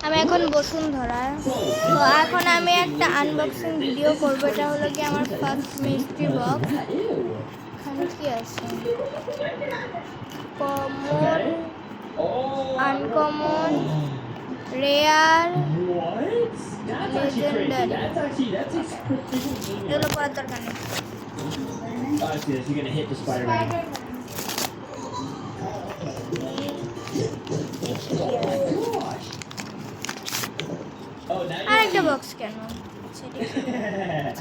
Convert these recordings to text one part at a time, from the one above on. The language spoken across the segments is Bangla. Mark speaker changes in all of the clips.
Speaker 1: আমি এখন বসুন্ধরা। তো এখন আমি একটা আনবক্সিং ভিডিও করবো। এটা হলো কি আমার ফার্স্ট মিস্ট্রি বক্স। এখানে কি আছে? Common, uncommon, rare, legendary. এগুলো পড়ার দরকার নেই। আরেকটা বক্স কেন?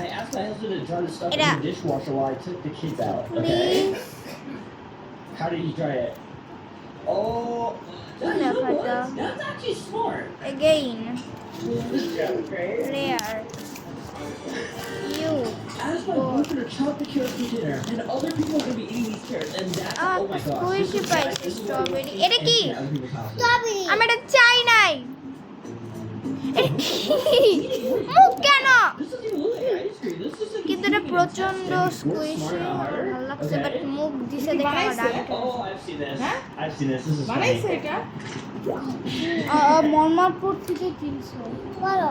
Speaker 2: I asked my husband to dry the stuff in the dishwasher while I took the kids out. Okay. How did you dry it? Oh, that's actually smart.
Speaker 1: Again. Rare. You.
Speaker 2: I asked my boyfriend to chop the carrots for dinner, and other people are gonna be eating these carrots, and that's oh my gosh.
Speaker 1: Squishy spicy strawberry. এটা কি? Strawberry. আমি এটা চাই নাই। মুখ কেন? কিন্তু এটা প্রচন্ড স্কুইশি, ভালো লাগছে, বাট মুখ দিছে দেখে আমার রাগ।
Speaker 3: বানাইছে এটা?
Speaker 1: মর্মারপুর থেকে কিনছো। বলো।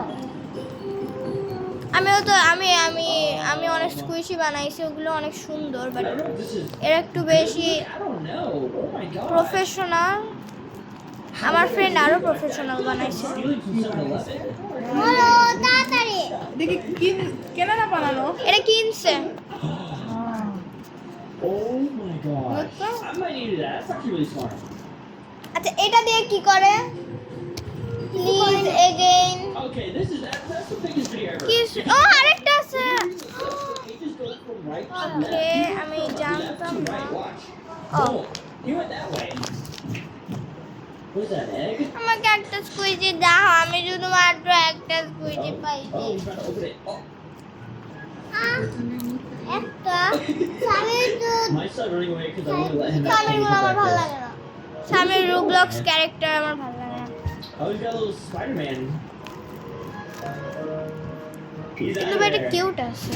Speaker 1: আমি অনেক স্কুইশি বানাইছি, ওগুলো অনেক সুন্দর, বাট এর একটু বেশি প্রফেশনাল। আমার ফ্রেন্ড আরো প্রফেশনাল বানাইছে। বলো তাড়াতাড়ি।
Speaker 3: দেখি কেনা না বানানো?
Speaker 1: এটা কিনছে।
Speaker 2: Oh my gosh. I might need that. That's actually really smart.
Speaker 1: আচ্ছা এটা দিয়ে কি করে? Please again.
Speaker 2: Okay, that's the biggest video ever.
Speaker 1: কি ও আরেকটা আছে।
Speaker 2: Pages go from right to
Speaker 1: okay,
Speaker 2: left.
Speaker 1: আমি জানতাম না।
Speaker 2: Right, watch.
Speaker 1: Oh.
Speaker 2: Oh, you went that way. What is that, egg?
Speaker 1: আমাকে একটা স্কুইজি দাও, আমি শুধুমাত্র একটা স্কুইজি পাইছি।
Speaker 2: Oh, he's about to open it. Oh.
Speaker 1: একটা Samir
Speaker 2: My son running away because I wouldn't let him
Speaker 1: Samir
Speaker 2: out.
Speaker 1: গুলো আমার ভালো লাগে না। সামির রোবলক্স ক্যারেক্টার আমার ভালো লাগে না।
Speaker 2: Oh, he's got a little Spider-Man. He's
Speaker 1: কিন্তু
Speaker 2: out of
Speaker 1: এটা
Speaker 2: there.
Speaker 1: কিউট আছে।